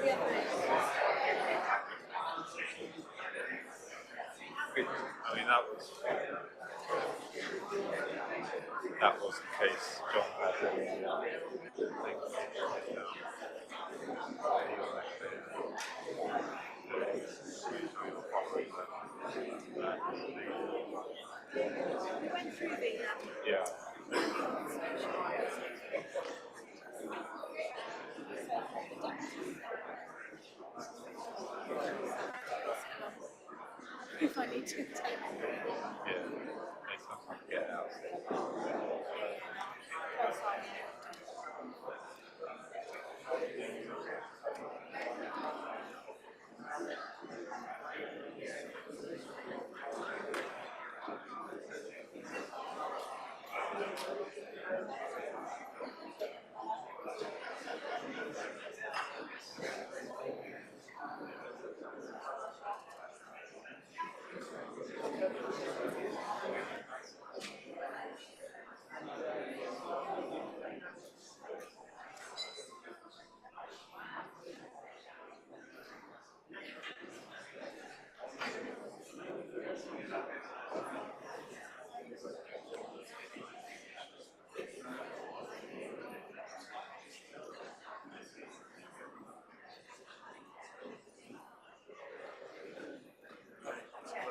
I mean, that was the case. John had a thing like yeah. If I need to take Yeah, makes something to get out.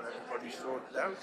Everybody's sorted out.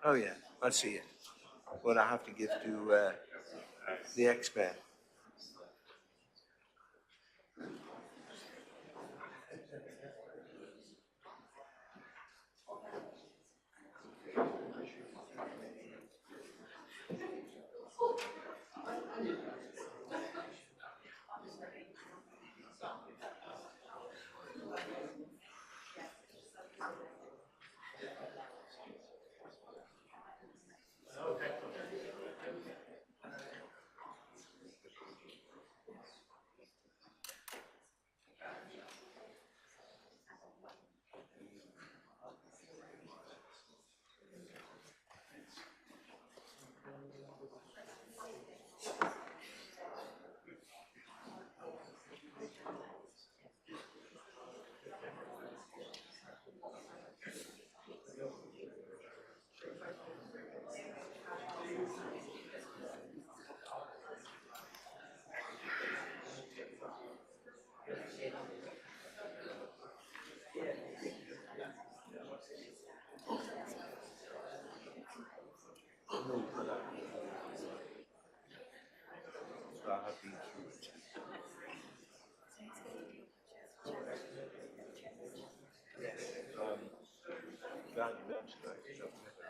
Oh yeah, I see it. What I have to give to the expert. So I have been through it. Glad you mentioned that, 'cause I've never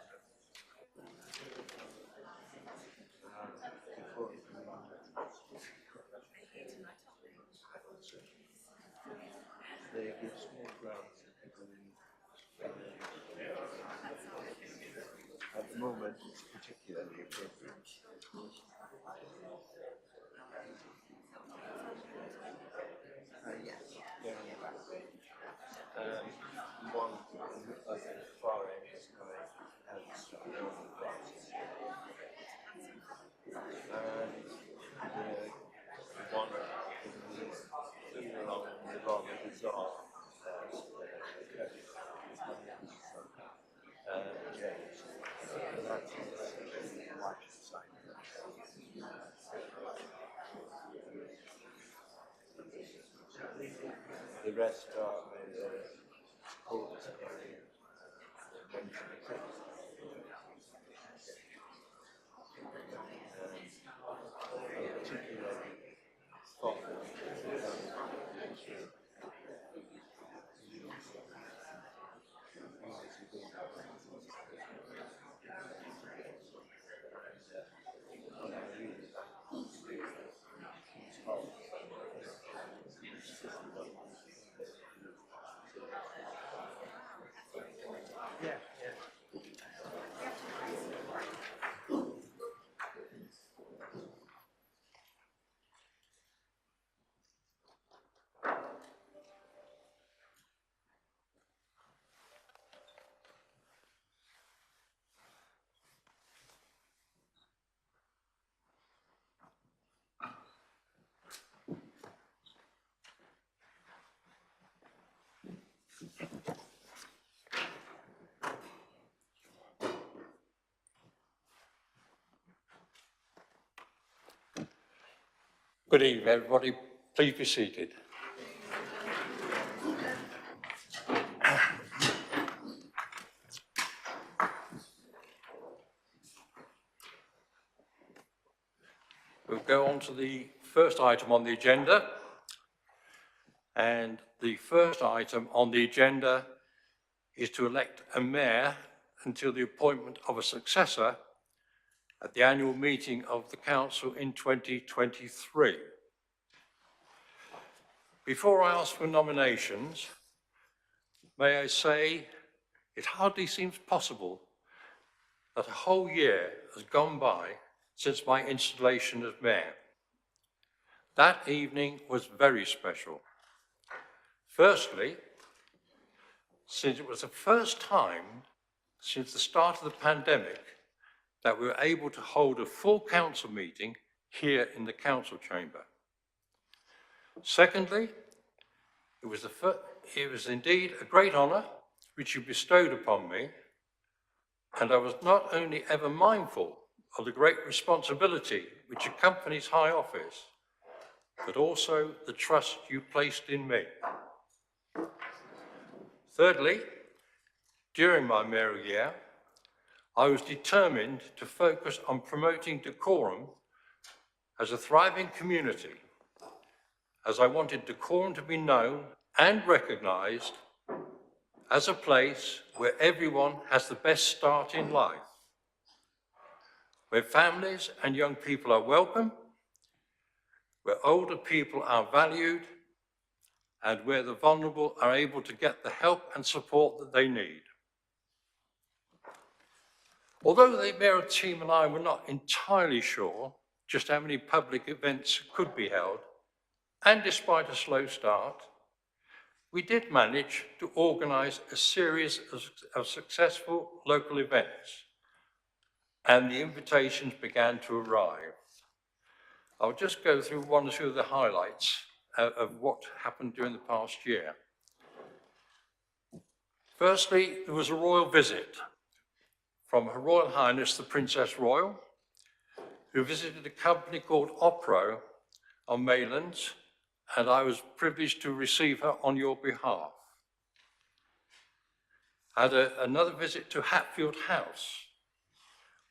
before. They give small grants to people at the moment it's particularly appropriate. Yes, they're on the back. One at the far end is coming has northern glasses. And the one moving along the bottom of the door James. That's the white side. The rest are in the coldest area. Particularly Good evening, everybody. Please be seated. We'll go on to the first item on the agenda. And the first item on the agenda is to elect a mayor until the appointment of a successor at the annual meeting of the council in 2023. Before I ask for nominations, may I say it hardly seems possible that a whole year has gone by since my installation as mayor. That evening was very special. Firstly, since it was the first time since the start of the pandemic that we were able to hold a full council meeting here in the council chamber. Secondly, it was indeed a great honour which you bestowed upon me, and I was not only ever mindful of the great responsibility which accompanies high office, but also the trust you placed in me. Thirdly, during my mayoral year, I was determined to focus on promoting Dacorum as a thriving community, as I wanted Dacorum to be known and recognised as a place where everyone has the best start in life, where families and young people are welcome, where older people are valued, and where the vulnerable are able to get the help and support that they need. Although the mayoral team and I were not entirely sure just how many public events could be held, and despite a slow start, we did manage to organise a series of successful local events, and the invitations began to arrive. I'll just go through one or two of the highlights of what happened during the past year. Firstly, there was a royal visit from Her Royal Highness the Princess Royal, who visited a company called Opero on Maylands, and I was privileged to receive her on your behalf. I had another visit to Hatfield House,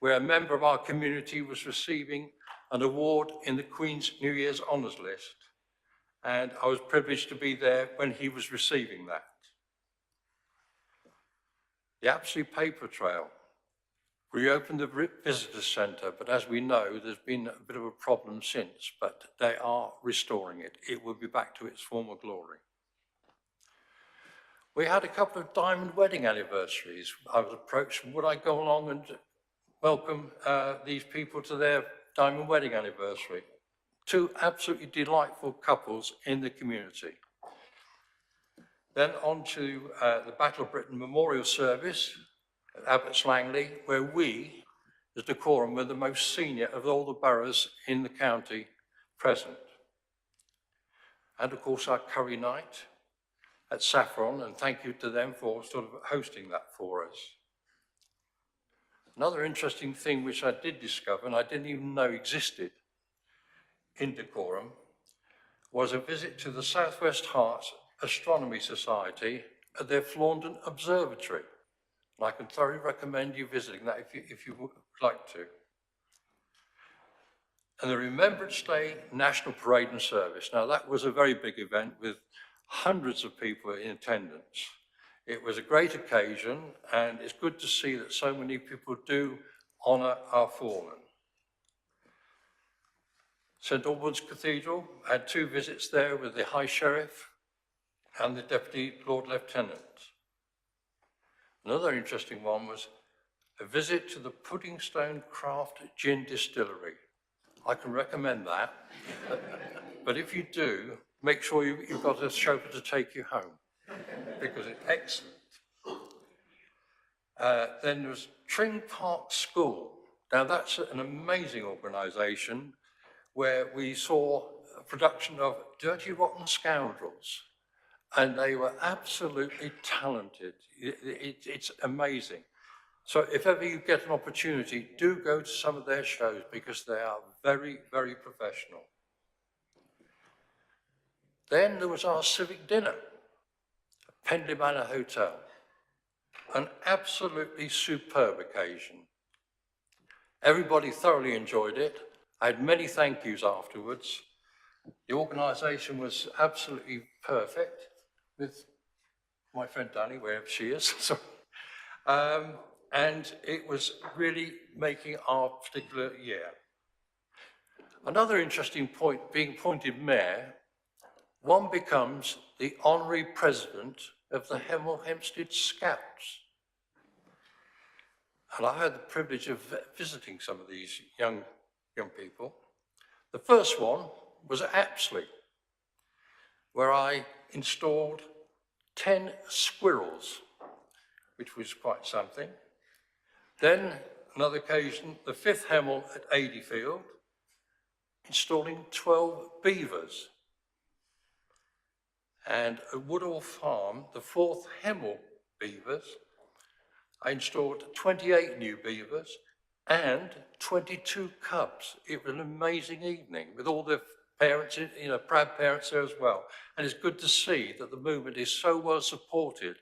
where a member of our community was receiving an award in the Queen's New Year's Honours List, and I was privileged to be there when he was receiving that. The Apsley Paper Trail reopened the visitor centre, but as we know, there's been a bit of a problem since, but they are restoring it. It will be back to its former glory. We had a couple of diamond wedding anniversaries. I was approached, would I go along and welcome these people to their diamond wedding anniversary? Two absolutely delightful couples in the community. Then on to the Battle of Britain Memorial Service at Abbots Langley, where we, as Dacorum, were the most senior of all the boroughs in the county present. And of course our curry night at Saffron, and thank you to them for sort of hosting that for us. Another interesting thing which I did discover, and I didn't even know existed in Dacorum, was a visit to the Southwest Herts Astronomy Society at their Flaundon Observatory. And I can thoroughly recommend you visiting that if you would like to. And the Remembrance Day National Parade and Service. Now that was a very big event with hundreds of people in attendance. It was a great occasion, and it's good to see that so many people do honour our fallen. St Albans Cathedral had two visits there with the High Sheriff and the Deputy Lord Lieutenant. Another interesting one was a visit to the Puddingstone Craft Gin Distillery. I can recommend that, but if you do, make sure you've got a chauffeur to take you home, because it's excellent. Then there was Tring Park School. Now that's an amazing organisation where we saw a production of Dirty Rotten Scoundrels, and they were absolutely talented. It's amazing. So if ever you get an opportunity, do go to some of their shows because they are very, very professional. Then there was our civic dinner at Pendley Manor Hotel, an absolutely superb occasion. Everybody thoroughly enjoyed it. I had many thank yous afterwards. The organisation was absolutely perfect, with my friend Danny, wherever she is, sorry. And it was really making our particular year. Another interesting point, being appointed mayor, one becomes the honorary president of the Hemel Hempstead Scouts. And I had the privilege of visiting some of these young people. The first one was at Apsley, where I installed 10 squirrels, which was quite something. Then, another occasion, the 5th Hemel at Adeyfield, installing 12 beavers. And at Woodall Farm, the 4th Hemel beavers, I installed 28 new beavers and 22 cubs. It was an amazing evening with all the parents, proud parents there as well. And it's good to see that the movement is so well supported.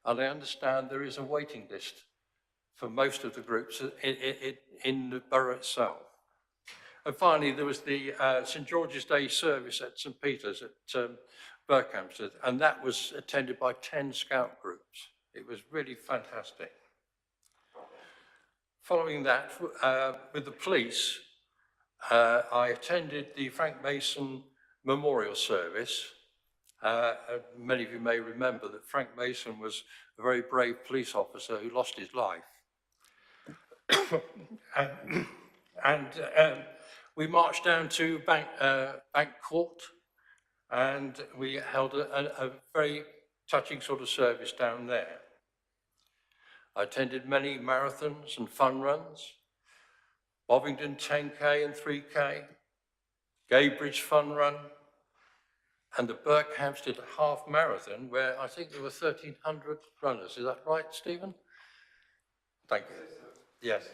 And I understand there is a waiting list for most of the groups in the borough itself. And finally, there was the St. George's Day service at St. Peter's at Berkhamsted, and that was attended by 10 scout groups. It was really fantastic. Following that, with the police, I attended the Frank Mason Memorial Service. Many of you may remember that Frank Mason was a very brave police officer who lost his life. We marched down to Bank Court, and we held a very touching sort of service down there. I attended many marathons and fun runs, Bovingdon 10K and 3K, Gaybridge Fun Run, and the Berkhamsted Half Marathon, where I think there were 1,300 runners. Is that right, Stephen? Thank you. Yes.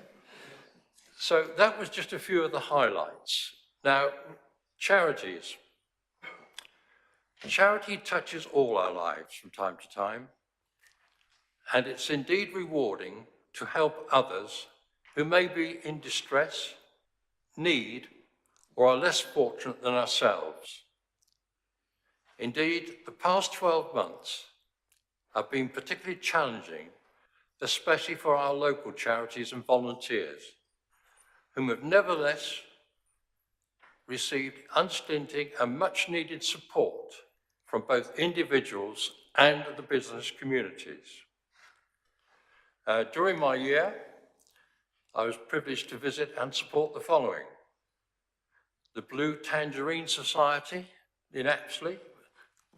So that was just a few of the highlights. Now, charities. Charity touches all our lives from time to time, and it's indeed rewarding to help others who may be in distress, need, or are less fortunate than ourselves. Indeed, the past 12 months have been particularly challenging, especially for our local charities and volunteers, whom have nevertheless received unstinting and much needed support from both individuals and the business communities. During my year, I was privileged to visit and support the following: the Blue Tangerine Society in Apsley,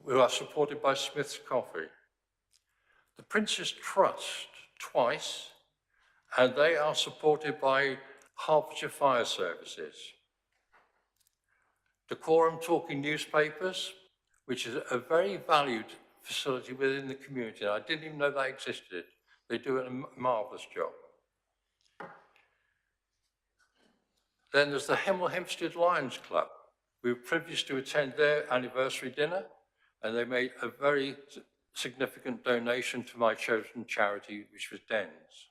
who are supported by Smith's Coffee, the Prince's Trust twice, and they are supported by Hertfordshire Fire Services, Decorum Talking Newspapers, which is a very valued facility within the community. I didn't even know that existed. They do a marvellous job. Then there's the Hemel Hempstead Lions Club. We were privileged to attend their anniversary dinner, and they made a very significant donation to my chosen charity, which was Dens.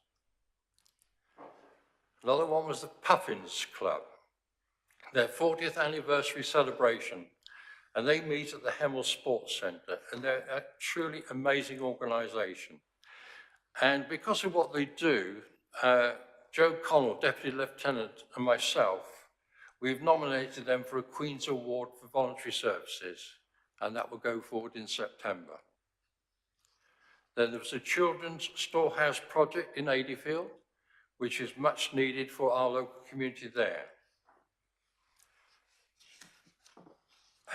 Another one was the Puffins Club, their 40th anniversary celebration, and they meet at the Hemel Sports Centre, and they're a truly amazing organisation. And because of what they do, Joe Connell, Deputy Lieutenant, and myself, we've nominated them for a Queen's Award for Voluntary Services, and that will go forward in September. Then there was a Children's Storehouse project in Adeyfield, which is much needed for our local community there.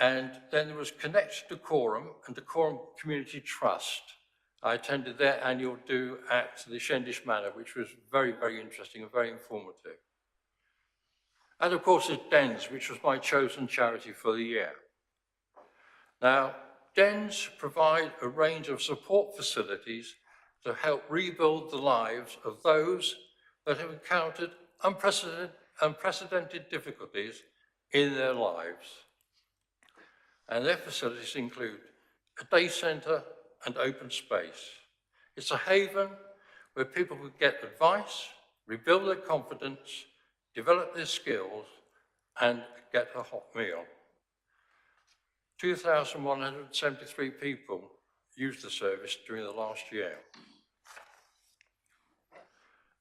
And then there was Connect Decorum and Decorum Community Trust. I attended their annual do at the Shendish Manor, which was very, very interesting and very informative. And of course, there's Dens, which was my chosen charity for the year. Now, Dens provide a range of support facilities to help rebuild the lives of those that have encountered unprecedented difficulties in their lives. and their facilities include a day centre and open space. It's a haven where people can get advice, rebuild their confidence, develop their skills, and get a hot meal. 2,173 people used the service during the last year.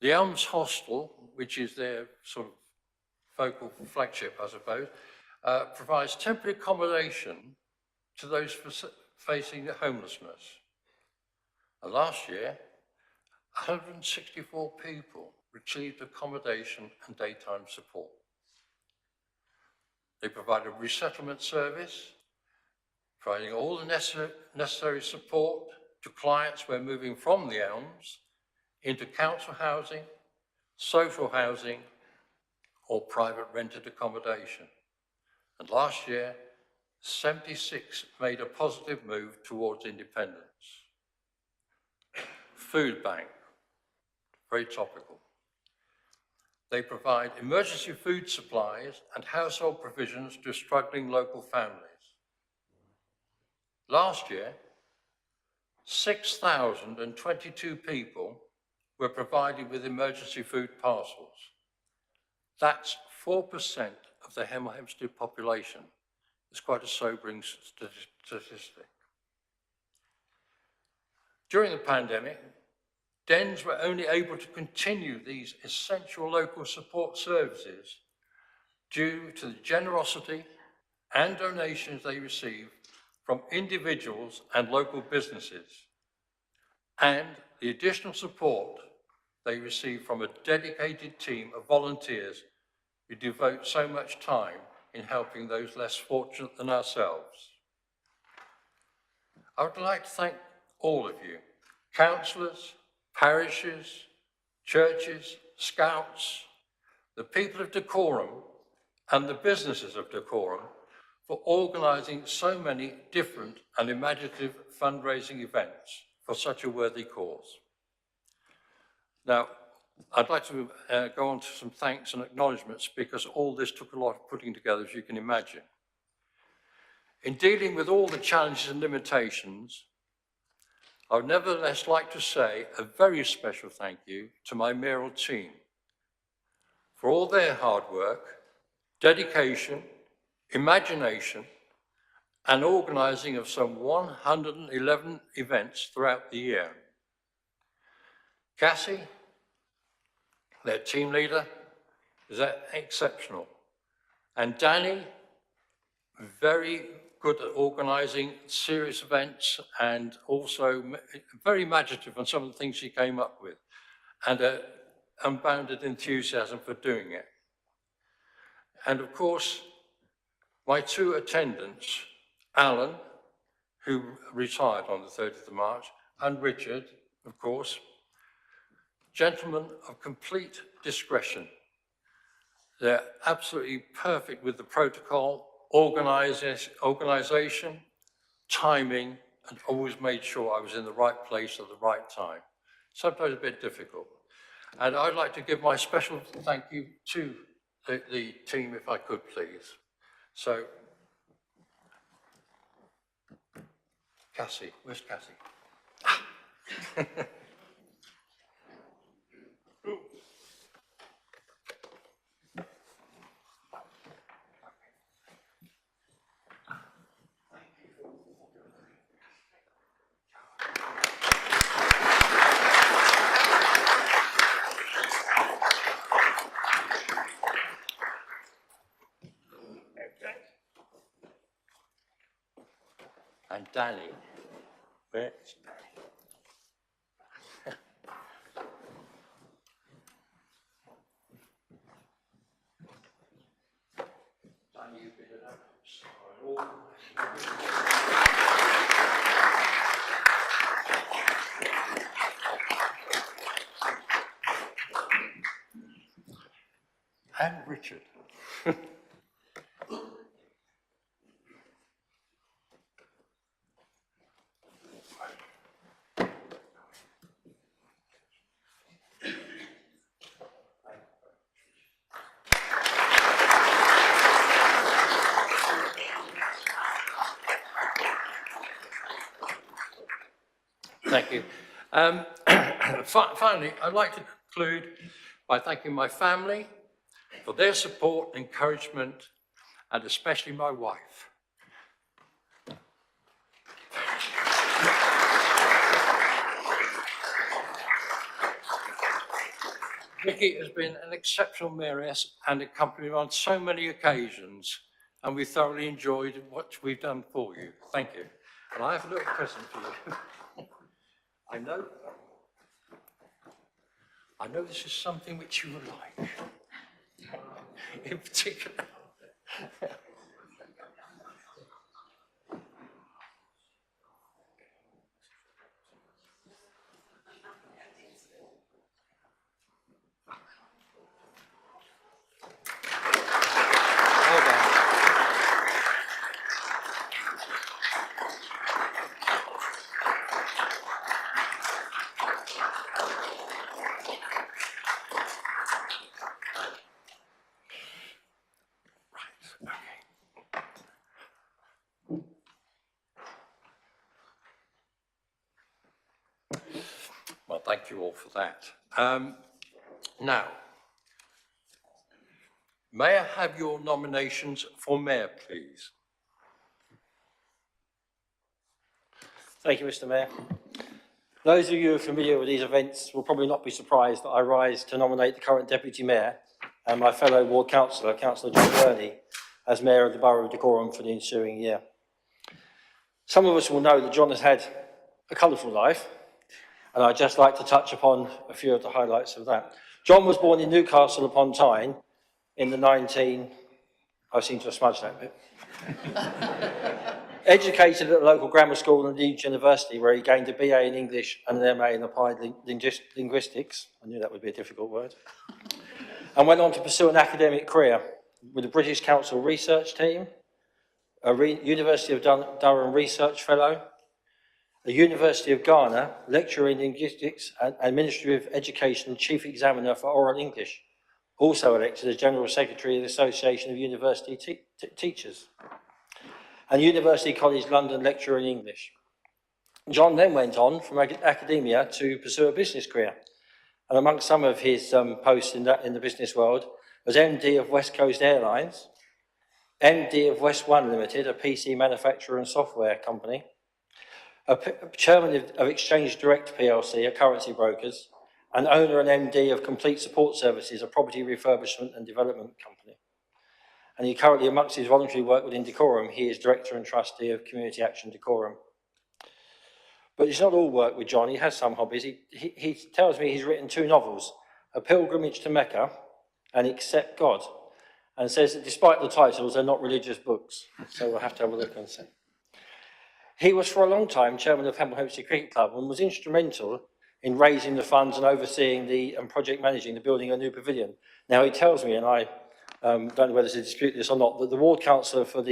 The Elms Hostel, which is their sort of focal flagship, I suppose, provides temporary accommodation to those facing homelessness. And last year, 164 people received accommodation and daytime support. They provide a resettlement service, providing all the necessary support to clients who are moving from the Elms into council housing, social housing, or private rented accommodation. And last year, 76 made a positive move towards independence. Food bank, very topical. They provide emergency food supplies and household provisions to struggling local families. Last year, 6,022 people were provided with emergency food parcels. That's 4% of the Hemel Hempstead population. It's quite a sobering statistic. During the pandemic, DENs were only able to continue these essential local support services due to the generosity and donations they received from individuals and local businesses, and the additional support they received from a dedicated team of volunteers who devote so much time in helping those less fortunate than ourselves. I would like to thank all of you, councillors, parishes, churches, scouts, the people of Decorum, and the businesses of Decorum for organising so many different and imaginative fundraising events for such a worthy cause. Now, I'd like to go on to some thanks and acknowledgements because all this took a lot of putting together, as you can imagine. In dealing with all the challenges and limitations, I would nevertheless like to say a very special thank you to my mayoral team for all their hard work, dedication, imagination, and organising of some 111 events throughout the year. Cassie, their team leader, is exceptional. And Danny, very good at organising serious events and also very imaginative on some of the things she came up with, and unbounded enthusiasm for doing it. And of course, my two attendants, Alan, who retired on the 30th of March, and Richard, of course, gentlemen of complete discretion. They're absolutely perfect with the protocol, organisation, timing, and always made sure I was in the right place at the right time. Sometimes a bit difficult. And I'd like to give my special thank you to the team, if I could, please. So, Cassie, where's Cassie? And Danny, where's Danny? Danny, you've been an and Richard. Thank you. Finally, I'd like to conclude by thanking my family for their support, encouragement, and especially my wife. Vicky has been an exceptional mayoress and accompanied me on so many occasions, and we thoroughly enjoyed what we've done for you. Thank you. And I have a little present for you. I know this is something which you would like, in particular. Well done. Well, thank you all for that. Now, may I have your nominations for mayor, please? Thank you, Mr. Mayor. Those of you who are familiar with these events will probably not be surprised that I rise to nominate the current Deputy Mayor and my fellow Ward Councillor, Councillor John Burney, as Mayor of the Borough of Dacorum for the ensuing year. Some of us will know that John has had a colourful life, and I'd just like to touch upon a few of the highlights of that. John was born in Newcastle upon Tyne in the I seem to have smudged that bit. Educated at the local grammar school and Leeds University, where he gained a BA in English and an MA in applied linguistics. I knew that would be a difficult word. And went on to pursue an academic career with the British Council Research Team, a University of Durham Research Fellow, the University of Ghana, lecturer in linguistics and Ministry of Education Chief Examiner for Oral English, also elected as General Secretary of the Association of University Teachers, and University College London lecturer in English. John then went on from academia to pursue a business career, and amongst some of his posts in the business world was MD of West Coast Airlines, MD of West One Limited, a PC manufacturer and software company, chairman of Exchange Direct PLC, a currency brokers, and owner and MD of Complete Support Services, a property refurbishment and development company. And he currently, amongst his voluntary work within Dacorum, he is Director and Trustee of Community Action Dacorum. But it's not all work with John, he has some hobbies. He tells me he's written 2 novels, A Pilgrimage to Mecca and Accept God, and says that despite the titles, they're not religious books. So we'll have to have a look and see. He was for a long time chairman of Hemel Hempstead Cricket Club and was instrumental in raising the funds and overseeing and project managing the building of a new pavilion. Now he tells me, and I don't know whether to dispute this or not, that the ward councillor at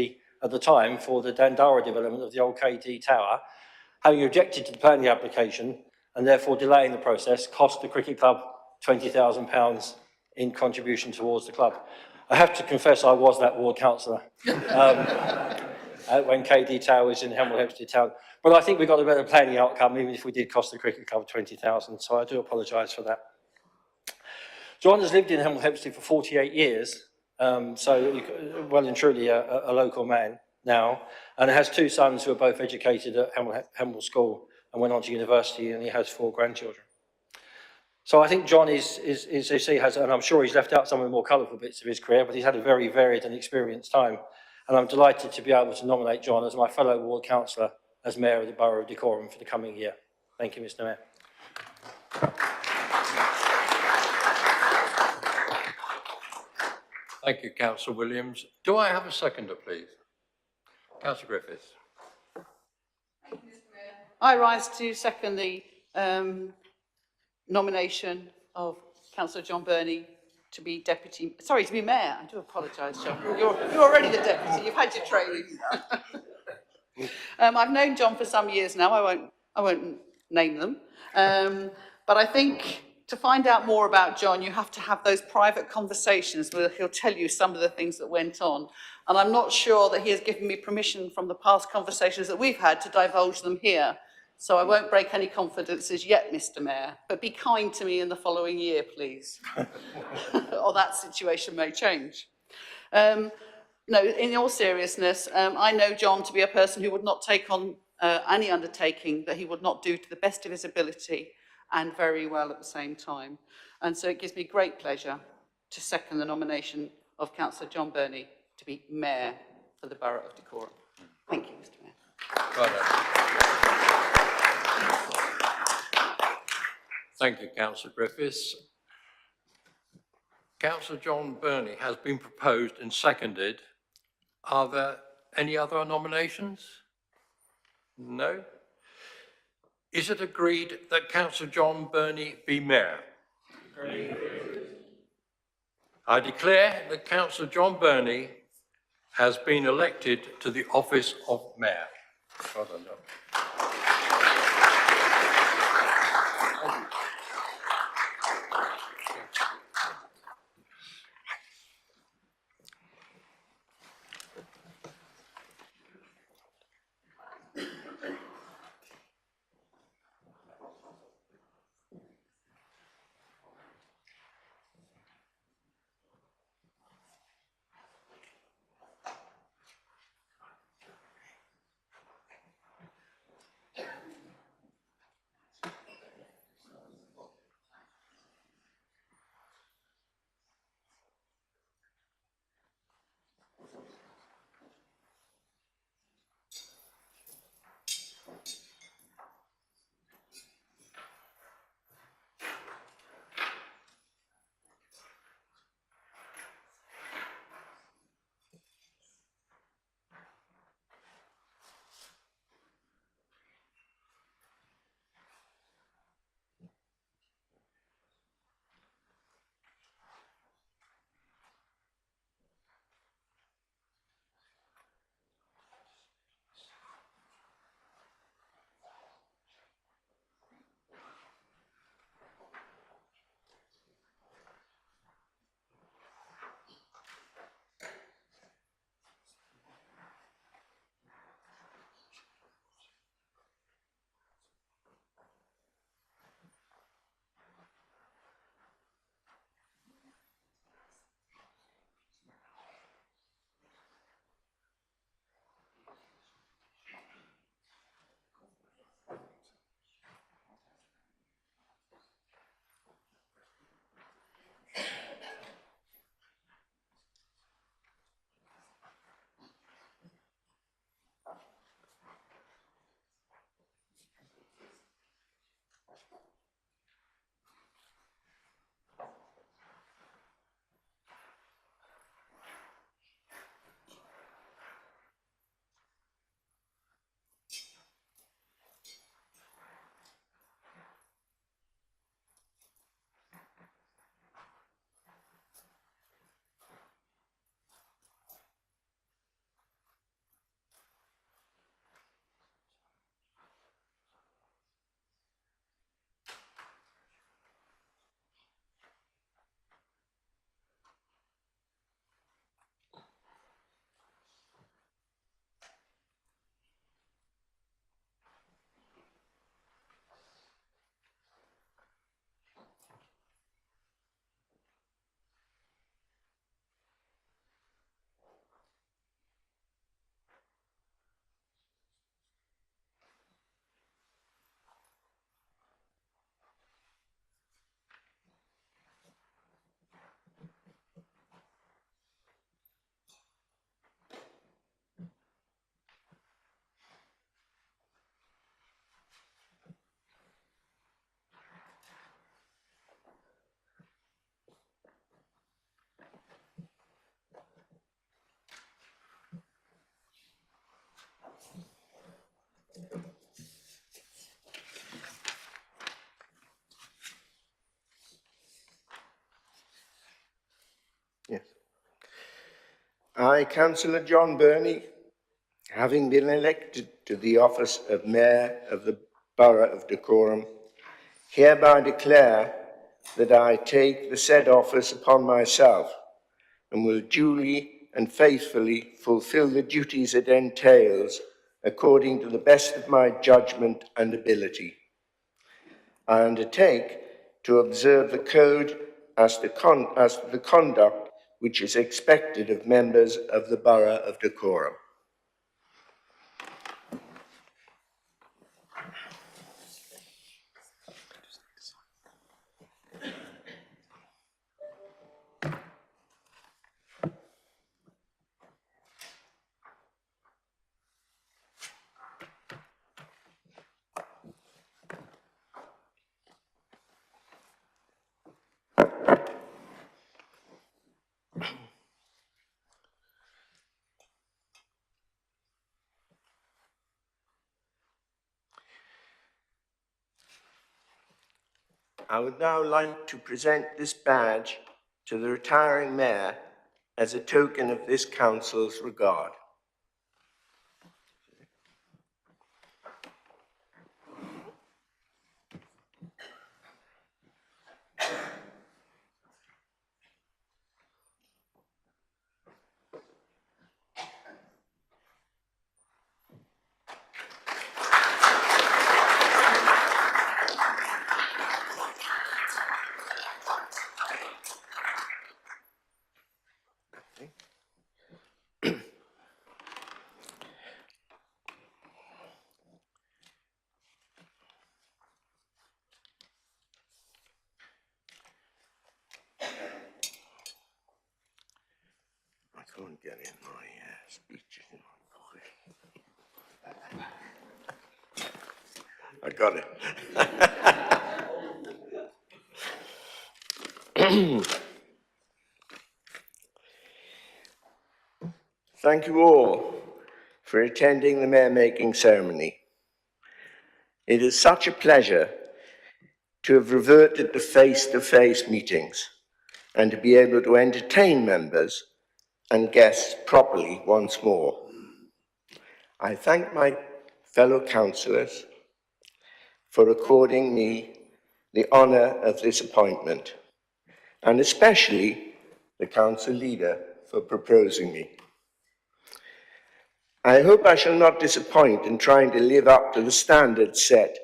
the time for the Dandara development of the old KD Tower, having objected to the planning application and therefore delaying the process, cost the cricket club £20,000 in contribution towards the club. I have to confess I was that ward councillor when KD Tower was in Hemel Hempstead Town. But I think we got a better planning outcome, even if we did cost the cricket club £20,000, so I do apologise for that. John has lived in Hemel Hempstead for 48 years, so well and truly a local man now, and has 2 sons who are both educated at Hemel School and went on to university, and he has 4 grandchildren. So I think John is as you see, and I'm sure he's left out some of the more colourful bits of his career, but he's had a very varied and experienced time. And I'm delighted to be able to nominate John as my fellow ward councillor as Mayor of the Borough of Dacorum for the coming year. Thank you, Mr. Mayor. Thank you, Councillor Williams. Do I have a seconder, please? Councillor Griffiths. Thank you, Mr. Mayor. I rise to second the nomination of Councillor John Burney to be to be mayor. I do apologise, John. You're already the deputy. You've had your training. I've known John for some years now. I won't name them. But I think to find out more about John, you have to have those private conversations where he'll tell you some of the things that went on. And I'm not sure that he has given me permission from the past conversations that we've had to divulge them here. So I won't break any confidences yet, Mr. Mayor, but be kind to me in the following year, please. Or that situation may change. No, in all seriousness, I know John to be a person who would not take on any undertaking that he would not do to the best of his ability and very well at the same time. And so it gives me great pleasure to second the nomination of Councillor John Burney to be Mayor for the Borough of Dacorum. Thank you, Mr. Mayor. Well done. Thank you, Councillor Griffiths. Councillor John Burney has been proposed and seconded. Are there any other nominations? No? Is it agreed that Councillor John Burney be Mayor? Agreed. I declare that Councillor John Burney has been elected to the office of Mayor. Well done, John. Yes. I, Councillor John Burney, having been elected to the office of Mayor of the Borough of Dacorum, hereby declare that I take the said office upon myself and will duly and faithfully fulfil the duties it entails according to the best of my judgment and ability. I undertake to observe the code as to the conduct which is expected of members of the Borough of Dacorum. I would now like to present this badge to the retiring mayor as a token of this council's regard. I can't get in my speech. I got it. Thank you all for attending the mayor-making ceremony. It is such a pleasure to have reverted to face-to-face meetings and to be able to entertain members and guests properly once more. I thank my fellow councillors for according me the honour of this appointment, and especially the council leader for proposing me. I hope I shall not disappoint in trying to live up to the standards set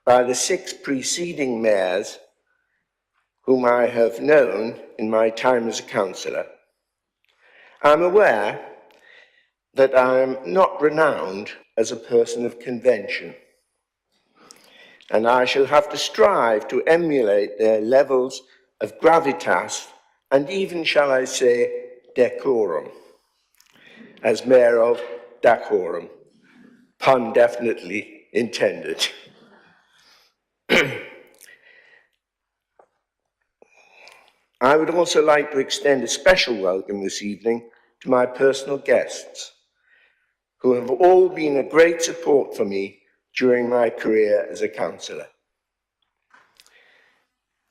by the 6 preceding mayors whom I have known in my time as a councillor. I'm aware that I am not renowned as a person of convention, and I shall have to strive to emulate their levels of gravitas and even, shall I say, decorum, as mayor of Dacorum, pun definitely intended. I would also like to extend a special welcome this evening to my personal guests, who have all been a great support for me during my career as a councillor.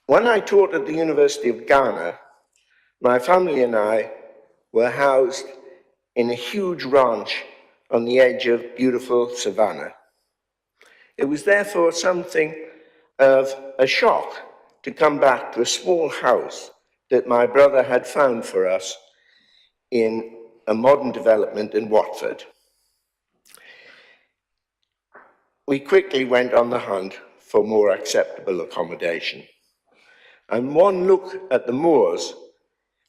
When I taught at the University of Ghana, my family and I were housed in a huge ranch on the edge of beautiful savannah. It was therefore something of a shock to come back to a small house that my brother had found for us in a modern development in Watford. We quickly went on the hunt for more acceptable accommodation. And one look at the moors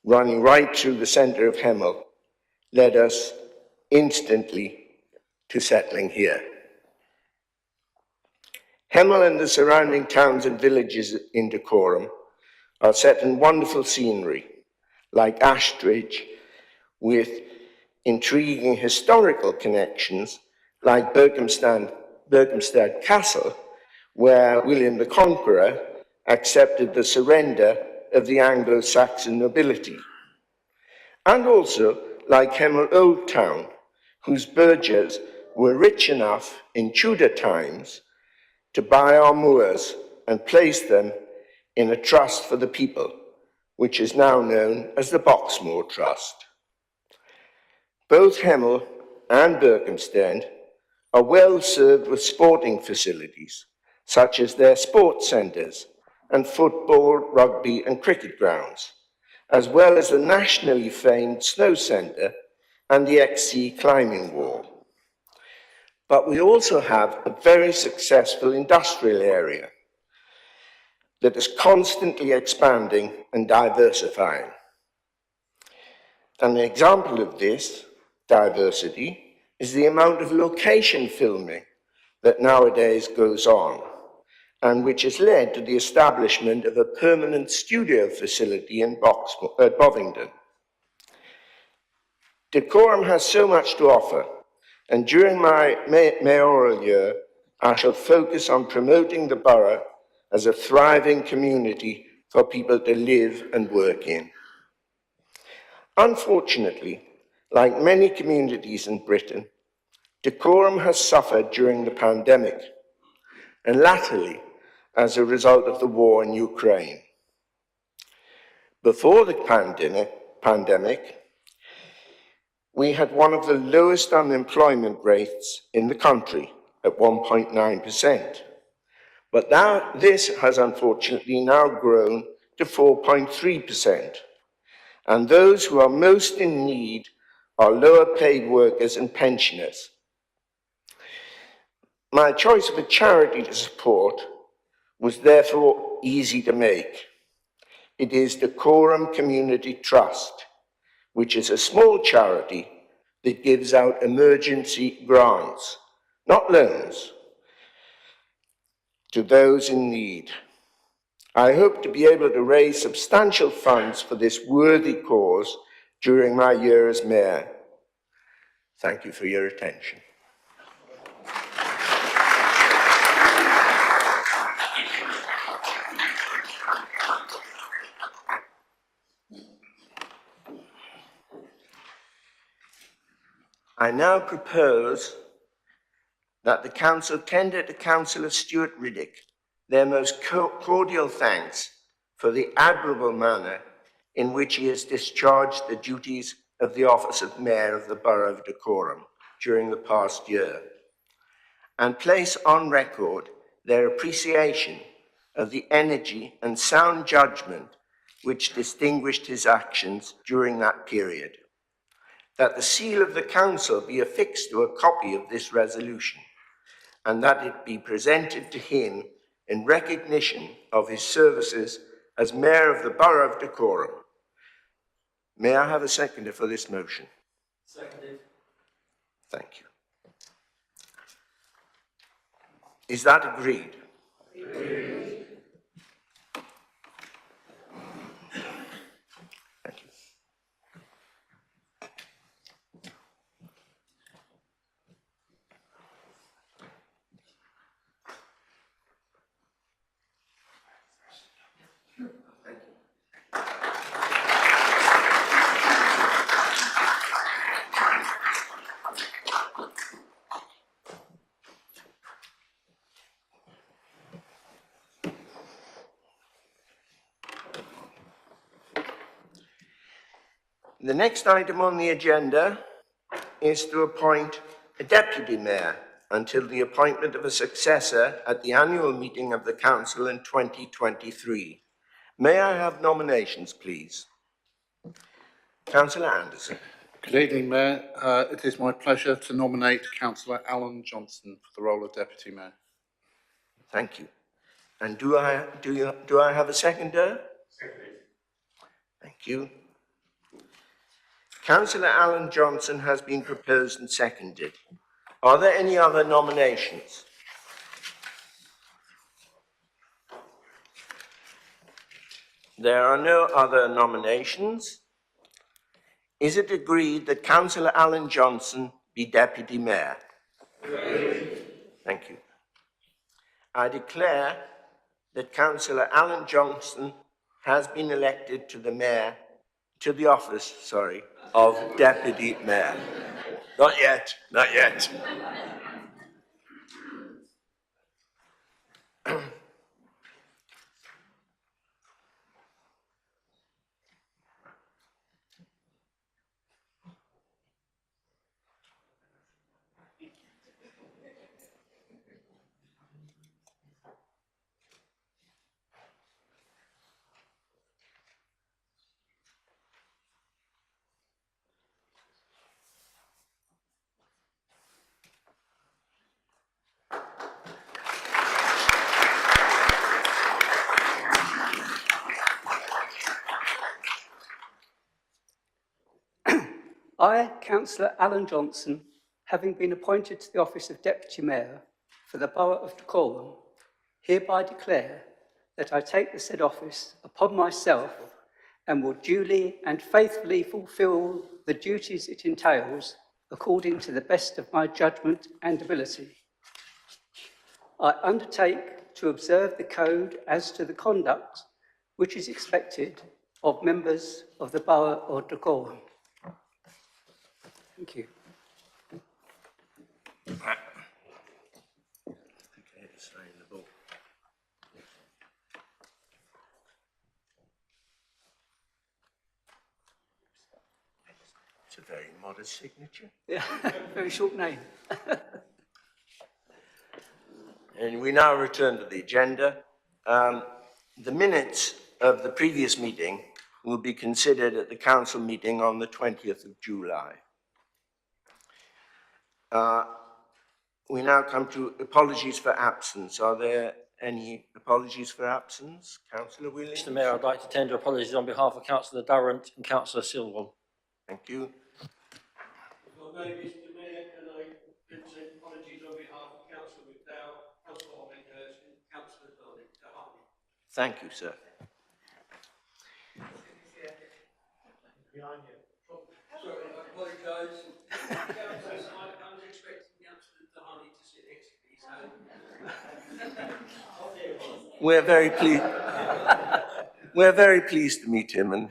running right through the centre of Hemel led us instantly to settling here. Hemel and the surrounding towns and villages in Dacorum are set in wonderful scenery, like Ashtridge, with intriguing historical connections, like Berkhamsted Castle, where William the Conqueror accepted the surrender of the Anglo-Saxon nobility, and also like Hemel Old Town, whose burghers were rich enough in Tudor times to buy our moors and place them in a trust for the people, which is now known as the Boxmoor Trust. Both Hemel and Berkhamsted are well served with sporting facilities, such as their sports centres and football, rugby and cricket grounds, as well as the nationally famed snow centre and the XC climbing wall. But we also have a very successful industrial area that is constantly expanding and diversifying. An example of this diversity is the amount of location filming that nowadays goes on, and which has led to the establishment of a permanent studio facility in Bovingdon. Dacorum has so much to offer, and during my mayoral year, I shall focus on promoting the borough as a thriving community for people to live and work in. Unfortunately, like many communities in Britain, Dacorum has suffered during the pandemic, and latterly as a result of the war in Ukraine. Before the pandemic, we had one of the lowest unemployment rates in the country at 1.9%. But now this has unfortunately now grown to 4.3%. And those who are most in need are lower paid workers and pensioners. My choice of a charity to support was therefore easy to make. It is the Dacorum Community Trust, which is a small charity that gives out emergency grants, not loans, to those in need. I hope to be able to raise substantial funds for this worthy cause during my year as mayor. Thank you for your attention. I now propose that the Council tender to Councillor Stuart Riddick their most cordial thanks for the admirable manner in which he has discharged the duties of the office of Mayor of the Borough of Dacorum during the past year, and place on record their appreciation of the energy and sound judgment which distinguished his actions during that period. That the seal of the Council be affixed to a copy of this resolution, and that it be presented to him in recognition of his services as Mayor of the Borough of Dacorum. May I have a seconder for this motion? Seconded. Thank you. Is that agreed? Agreed. Thank you. The next item on the agenda is to appoint a deputy mayor until the appointment of a successor at the annual meeting of the council in 2023. May I have nominations, please? Councillor Anderson. Good evening, Mayor. It is my pleasure to nominate Councillor Alan Johnson for the role of Deputy Mayor. Thank you. And do I have a seconder? Seconded. Thank you. Councillor Alan Johnson has been proposed and seconded. Are there any other nominations? There are no other nominations. Is it agreed that Councillor Alan Johnson be Deputy Mayor? Agreed. Thank you. I declare that Councillor Alan Johnson has been elected to the office of Deputy Mayor. Not yet, not yet. I, Councillor Alan Johnson, having been appointed to the office of Deputy Mayor for the Borough of Dacorum, hereby declare that I take the said office upon myself and will duly and faithfully fulfil the duties it entails according to the best of my judgment and ability. I undertake to observe the code as to the conduct which is expected of members of the Borough of Dacorum. Thank you. Okay, to sign the book. It's a very modest signature. Yeah, very short name. And we now return to the agenda. The minutes of the previous meeting will be considered at the council meeting on the 20th of July. We now come to apologies for absence. Are there any apologies for absence? Councillor Williams? Mr Mayor, I'd like to tender apologies on behalf of Councillor Durrant and Councillor Silwell. Thank you. If I may, Mr Mayor, can I present apologies on behalf of Councillor McDowell, Councillor Hollingworth and Councillor Dahani? Thank you, sir. Behind you. Sorry, I apologise. I was expecting Councillor Dahani to sit next to me, so... We're very pleased. We're very pleased to meet him, and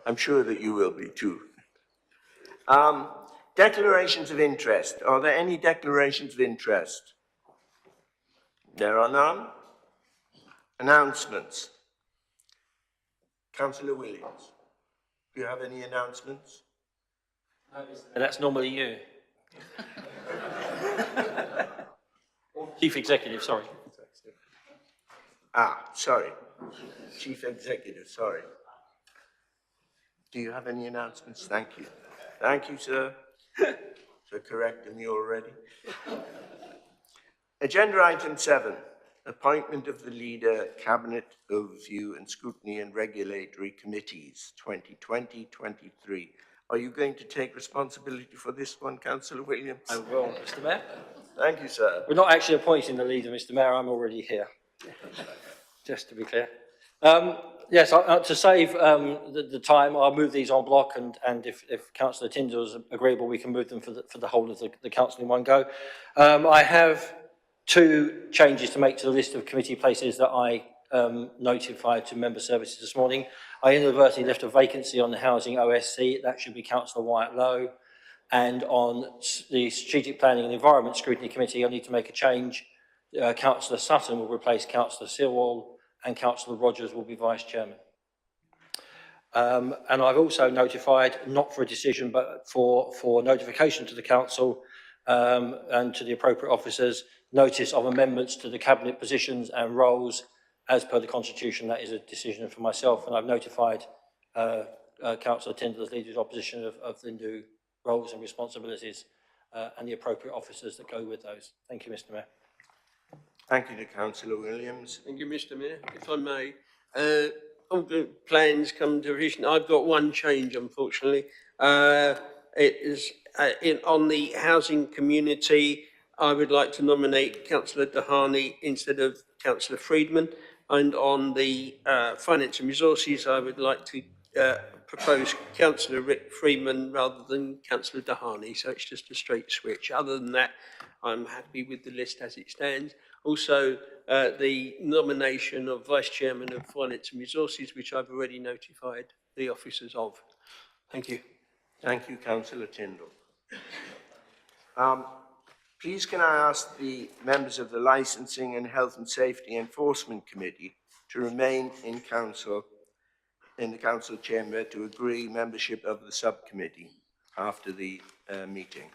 I'm sure that you will be too. Declarations of interest. Are there any declarations of interest? There are none. Announcements. Councillor Williams, do you have any announcements? And that's normally you. Chief Executive, sorry. Sorry. Chief Executive, sorry. Do you have any announcements? Thank you. Thank you, sir, for correcting me already. Agenda item 7, appointment of the leader, Cabinet Overview and Scrutiny and Regulatory Committees, 2020-23. Are you going to take responsibility for this one, Councillor Williams? I will, Mr Mayor. Thank you, sir. We're not actually appointing the leader, Mr Mayor, I'm already here. Just to be clear. Yes, to save the time, I'll move these en bloc, and if Councillor Tyndall is agreeable, we can move them for the whole of the council in one go. I have 2 changes to make to the list of committee places that I notified to member services this morning. I inadvertently left a vacancy on the Housing OSC, that should be Councillor Wyatt Lowe, and on the Strategic Planning and Environment Scrutiny Committee, I need to make a change. Councillor Sutton will replace Councillor Silwell, and Councillor Rogers will be Vice Chairman. And I've also notified, not for a decision, but for notification to the Council and to the appropriate officers, notice of amendments to the Cabinet positions and roles as per the Constitution. That is a decision for myself, and I've notified Councillor Tyndall as Leader of Opposition of the new roles and responsibilities and the appropriate officers that go with those. Thank you, Mr Mayor. Thank you to Councillor Williams. Thank you, Mr Mayor. If I may, all the plans come to fruition. I've got one change, unfortunately. It is on the housing community. I would like to nominate Councillor Dahani instead of Councillor Friedman. And on the finance and resources, I would like to propose Councillor Rick Freeman rather than Councillor Dahani. So it's just a straight switch. Other than that, I'm happy with the list as it stands. Also, the nomination of Vice Chairman of Finance and Resources, which I've already notified the officers of. Thank you. Thank you, Councillor Tyndall. Please can I ask the members of the Licensing and Health and Safety Enforcement Committee to remain in the council chamber to agree membership of the subcommittee after the meeting.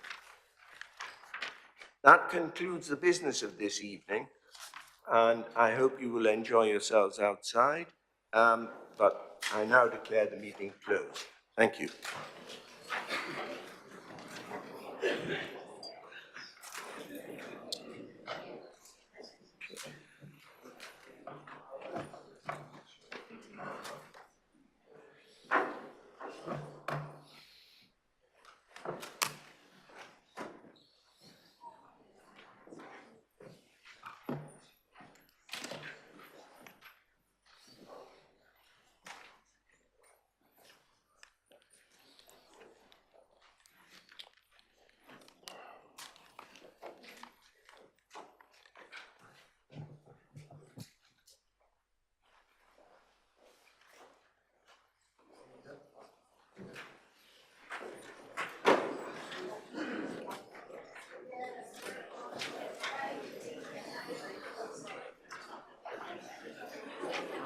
That concludes the business of this evening, and I hope you will enjoy yourselves outside, but I now declare the meeting closed. Thank you.